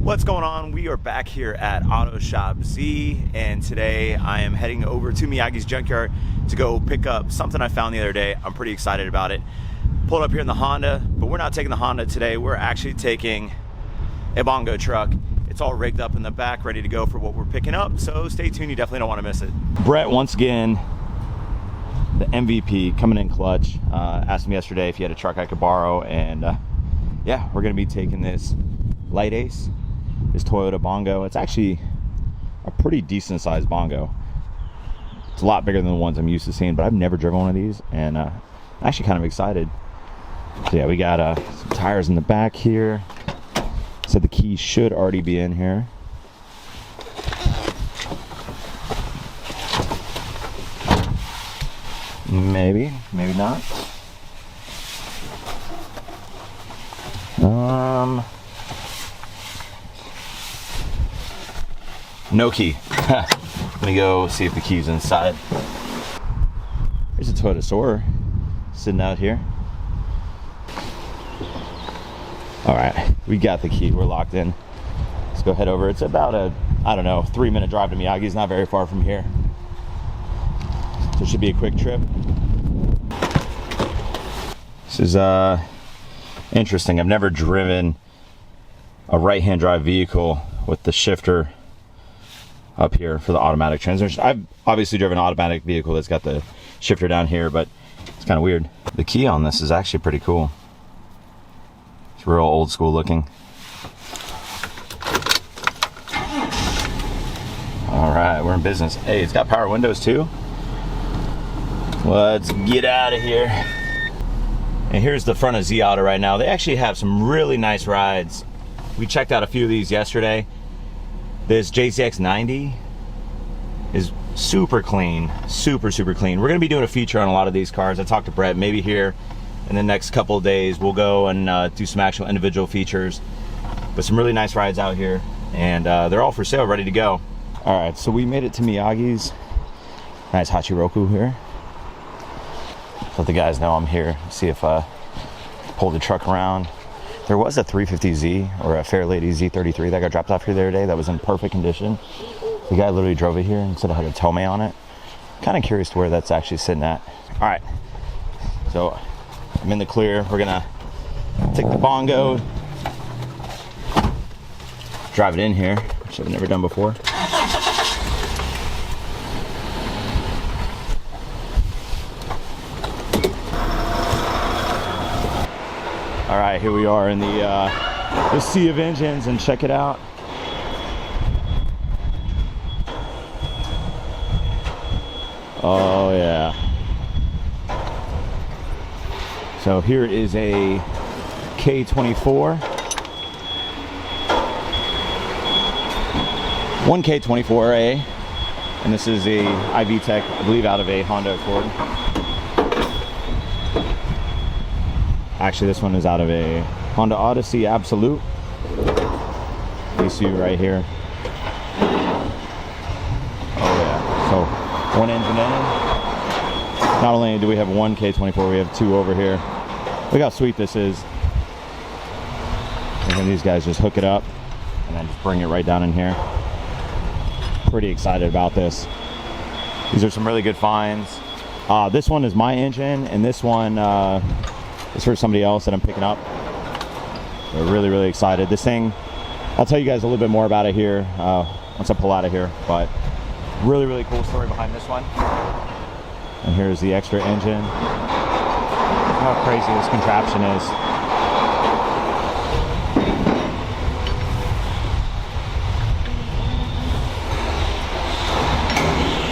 What's going on? We are back here at Auto Shop Z, and today I am heading over to Miyagi's Junkyard to go pick up something I found the other day. I'm pretty excited about it. Pulled up here in the Honda, but we're not taking the Honda today. We're actually taking a bongo truck. It's all rigged up in the back, ready to go for what we're picking up, so stay tuned. You definitely don't want to miss it. Brett, once again, the MVP, coming in clutch. Asked me yesterday if he had a truck I could borrow, and yeah, we're going to be taking this Light Ace. This Toyota bongo. It's actually a pretty decent sized bongo. It's a lot bigger than the ones I'm used to seeing, but I've never driven one of these, and I'm actually kind of excited. So yeah, we got some tires in the back here. So the keys should already be in here. Maybe not. No key. Let me go see if the key's inside. There's a Toyota Soarer sitting out here. All right, we got the key. We're locked in. Let's go head over. It's about a, I don't know, 3-minute drive to Miyagi's. Not very far from here. So it should be a quick trip. This is interesting. I've never driven a right-hand drive vehicle with the shifter up here for the automatic transmission. I've obviously driven an automatic vehicle that's got the shifter down here, but it's kind of weird. The key on this is actually pretty cool. It's real old school looking. All right, we're in business. Hey, it's got power windows too. Let's get out of here. And here's the front of Z Auto right now. They actually have some really nice rides. We checked out a few of these yesterday. This JZX90 is super clean, super clean. We're gonna be doing a feature on a lot of these cars. I talked to Brett, maybe here in the next couple of days we'll go and do some actual individual features. But some really nice rides out here, and they're all for sale, ready to go. All right, so we made it to Miyagi's. Nice Hachiroku here. Let the guys know I'm here. See if I pull the truck around. There was a 350Z or a Fairlady Z33 that got dropped off here the other day that was in perfect condition. The guy literally drove it here and said it had a Tomei on it. Kind of curious to where that's actually sitting at. All right, so I'm in the clear. We're gonna take the bongo, drive it in here, which I've never done before. All right, here we are in the sea of engines, and check it out. Oh yeah. So here is a K24. One K24A, and this is a IV Tech, I believe, out of a Honda Accord. Actually, this one is out of a Honda Odyssey Absolute. ECU right here. Oh yeah, so one engine in. Not only do we have one K24, we have two over here. Look how sweet this is. And then these guys just hook it up and then just bring it right down in here. Pretty excited about this. These are some really good finds. This one is my engine, and this one it's for somebody else that I'm picking up. We're really excited. This thing, I'll tell you guys a little bit more about it here once I pull out of here, but really cool story behind this one. And here's the extra engine. Look how crazy this contraption is.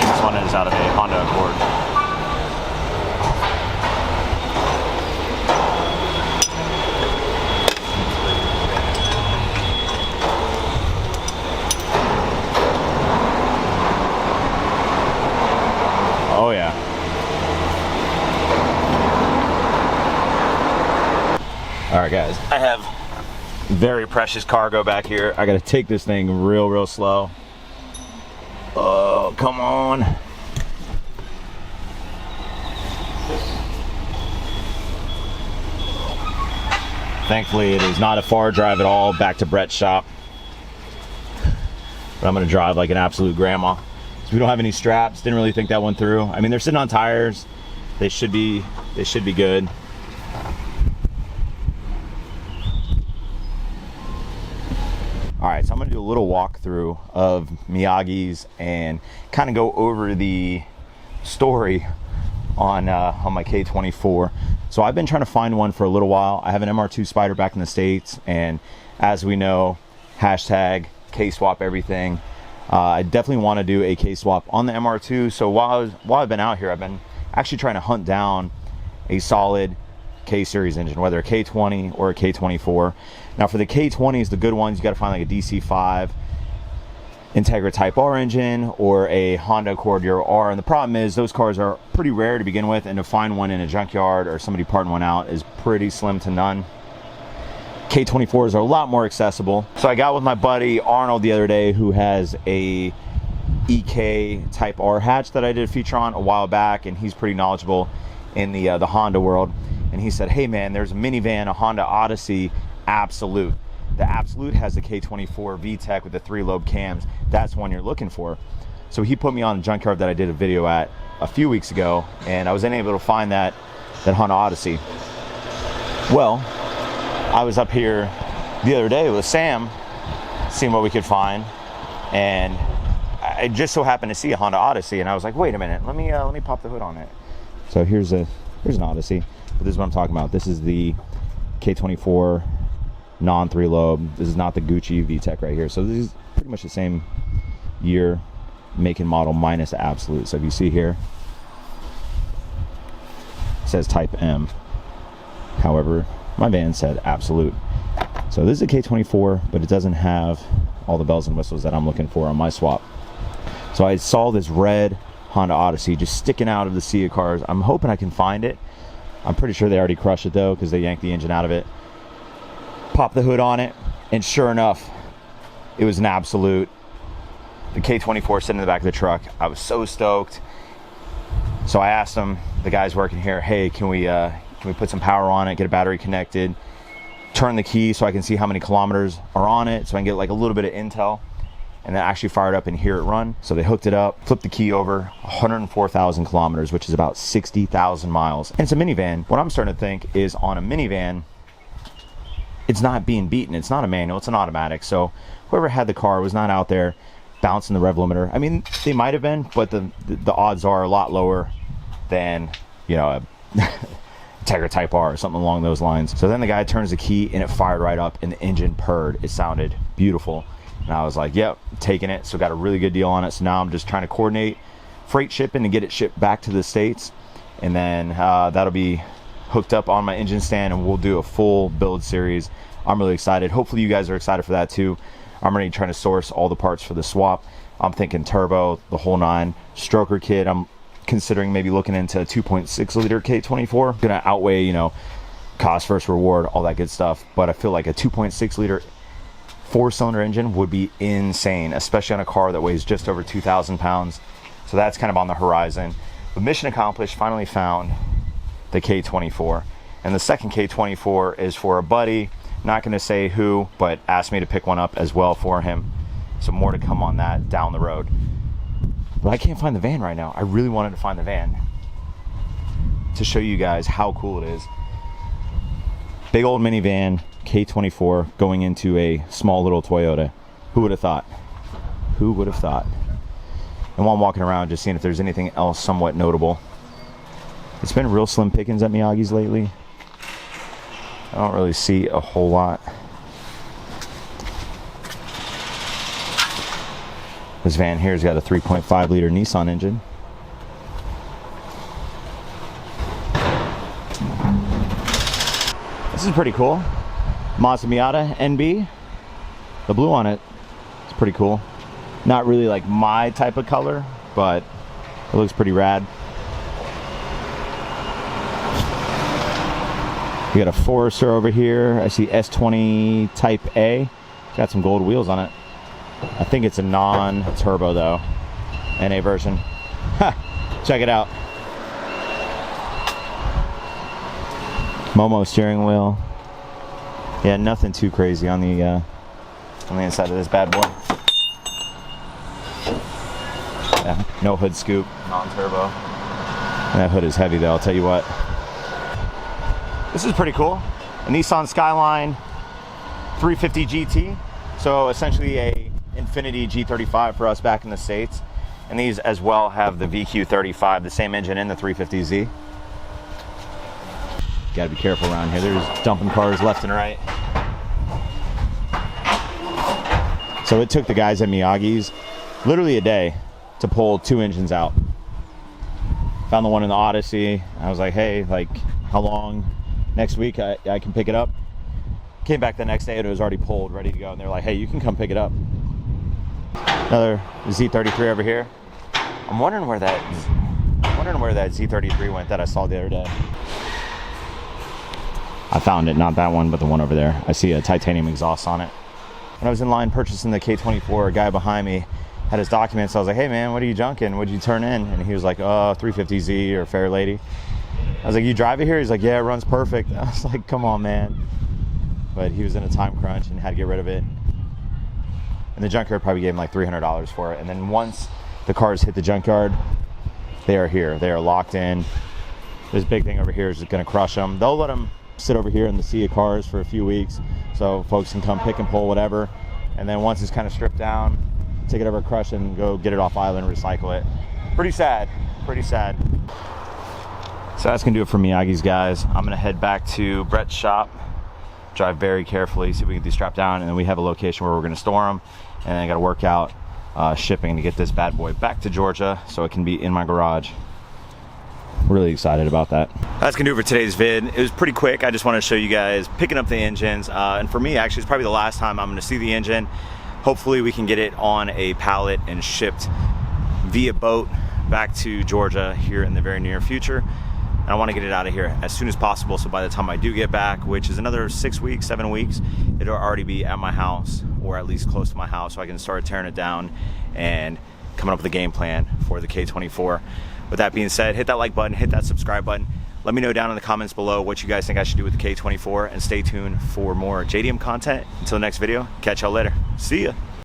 This one is out of a Honda Accord. Oh yeah. All right guys, I have very precious cargo back here. I gotta take this thing real slow. Oh, come on. Thankfully, it is not a far drive at all back to Brett's shop. but I'm gonna drive like an absolute grandma. So we don't have any straps, didn't really think that one through. I mean, they're sitting on tires. They should be good. All right, so I'm gonna do a little walkthrough of Miyagi's and kind of go over the story on my K24. So I've been trying to find one for a little while. I have an MR2 Spider back in the States, and as we know, hashtag K-swap everything. I definitely want to do a K-swap on the MR2. So while I've been out here, I've been actually trying to hunt down a solid K-series engine, whether a K20 or a K24. Now for the K20s, the good ones, you got to find like a DC5 Integra Type R engine or a Honda Accord Euro R. And the problem is those cars are pretty rare to begin with, and to find one in a junkyard or somebody parting one out is pretty slim to none. K24s are a lot more accessible. So I got with my buddy Arnold the other day, who has a EK Type R hatch that I did a feature on a while back, and he's pretty knowledgeable in the Honda world. And he said, hey man, there's a minivan, a Honda Odyssey Absolute. The Absolute has the K24 VTEC with the 3-lobe cams. That's one you're looking for. So he put me on a Junkyard that I did a video at a few weeks ago, and I was unable to find that Honda Odyssey. Well, I was up here the other day with Sam, seeing what we could find, and I just so happened to see a Honda Odyssey, and I was like, wait a minute, let me pop the hood on it. So here's an Odyssey, but this is what I'm talking about. This is the K24 non-3-lobe. This is not the Gucci VTEC right here. So this is pretty much the same year, make and model, minus Absolute. So if you see here, it says Type M. However, my van said Absolute. So this is a K24, but it doesn't have all the bells and whistles that I'm looking for on my swap. So I saw this red Honda Odyssey just sticking out of the sea of cars. I'm hoping I can find it. I'm pretty sure they already crushed it though, because they yanked the engine out of it. Pop the hood on it, and sure enough, it was an Absolute. The K24 sitting in the back of the truck. I was so stoked. So I asked them, the guys working here, hey, can we put some power on it, get a battery connected, turn the key so I can see how many kilometers are on it, so I can get like a little bit of intel, and then actually fire it up and hear it run. So they hooked it up, flipped the key over, 104,000 kilometers, which is about 60,000 miles. And it's a minivan. What I'm starting to think is, on a minivan, it's not being beaten. It's not a manual, it's an automatic. So whoever had the car was not out there bouncing the rev limiter. I mean, they might have been, but the odds are a lot lower than, you know, a Integra Type R or something along those lines. So then the guy turns the key and it fired right up, and the engine purred. It sounded beautiful. And I was like, yep, taking it. So got a really good deal on it. So now I'm just trying to coordinate freight shipping and get it shipped back to the States. And then that'll be hooked up on my engine stand, and we'll do a full build series. I'm really excited. Hopefully you guys are excited for that too. I'm already trying to source all the parts for the swap. I'm thinking turbo, the whole 9, stroker kit. I'm considering maybe looking into a 2.6 liter K24. Gonna outweigh, you know, cost versus reward, all that good stuff. But I feel like a 2.6 liter 4-cylinder engine would be insane, especially on a car that weighs just over 2,000 pounds. So that's kind of on the horizon. But mission accomplished, finally found the K24. And the second K24 is for a buddy, not going to say who, but asked me to pick one up as well for him. So more to come on that down the road. But I can't find the van right now. I really wanted to find the van to show you guys how cool it is. Big old minivan, K24, going into a small little Toyota. Who would have thought? Who would have thought? And while I'm walking around, just seeing if there's anything else somewhat notable. It's been real slim pickings at Miyagi's lately. I don't really see a whole lot. This van here's got a 3.5 liter Nissan engine. This is pretty cool. Mazda Miata NB. The blue on it is pretty cool. Not really like my type of color, but it looks pretty rad. We got a Forester over here. I see S20 Type A. Got some gold wheels on it. I think it's a non-turbo though. NA version. Ha! Check it out. Momo steering wheel. Yeah, nothing too crazy on the inside of this bad boy. Yeah, no hood scoop, non-turbo. And that hood is heavy though, I'll tell you what. This is pretty cool. A Nissan Skyline 350 GT. So essentially a Infiniti G35 for us back in the States. And these as well have the VQ35, the same engine in the 350Z. Gotta be careful around here. There's dumping cars left and right. So it took the guys at Miyagi's literally a day to pull 2 engines out. Found the one in the Odyssey. I was like, hey, like, how long? Next week I can pick it up. Came back the next day and it was already pulled, ready to go. And they're like, hey, you can come pick it up. Another Z33 over here. I'm wondering where that Z33 went that I saw the other day. I found it, not that one, but the one over there. I see a titanium exhaust on it. When I was in line purchasing the K24, a guy behind me had his documents. I was like, hey man, what are you junking? What'd you turn in? And he was like, oh, 350Z or Fair Lady. I was like, you drive it here? He's like, yeah, it runs perfect. I was like, come on, man. But he was in a time crunch and had to get rid of it. And the junkyard probably gave him like $300 for it. And then once the cars hit the junkyard, they are here. They are locked in. This big thing over here is just gonna crush them. They'll let them sit over here in the sea of cars for a few weeks so folks can come pick and pull whatever. And then once it's kind of stripped down, take it over, crush it, and go get it off island and recycle it. Pretty sad, pretty sad. So that's gonna do it for Miyagi's, guys. I'm gonna head back to Brett's shop, drive very carefully, see if we can get these strapped down, and then we have a location where we're gonna store them. And then I gotta work out shipping to get this bad boy back to Georgia so it can be in my garage. Really excited about that. That's gonna do it for today's vid. It was pretty quick. I just want to show you guys picking up the engines. And for me, actually, it's probably the last time I'm gonna see the engine. Hopefully we can get it on a pallet and shipped via boat back to Georgia here in the very near future. And I want to get it out of here as soon as possible, so by the time I do get back, which is another 6 weeks, 7 weeks, it'll already be at my house, or at least close to my house, so I can start tearing it down and coming up with a game plan for the K24. With that being said, hit that like button, hit that subscribe button. Let me know down in the comments below what you guys think I should do with the K24, and stay tuned for more JDM content. Until the next video, catch y'all later. See ya.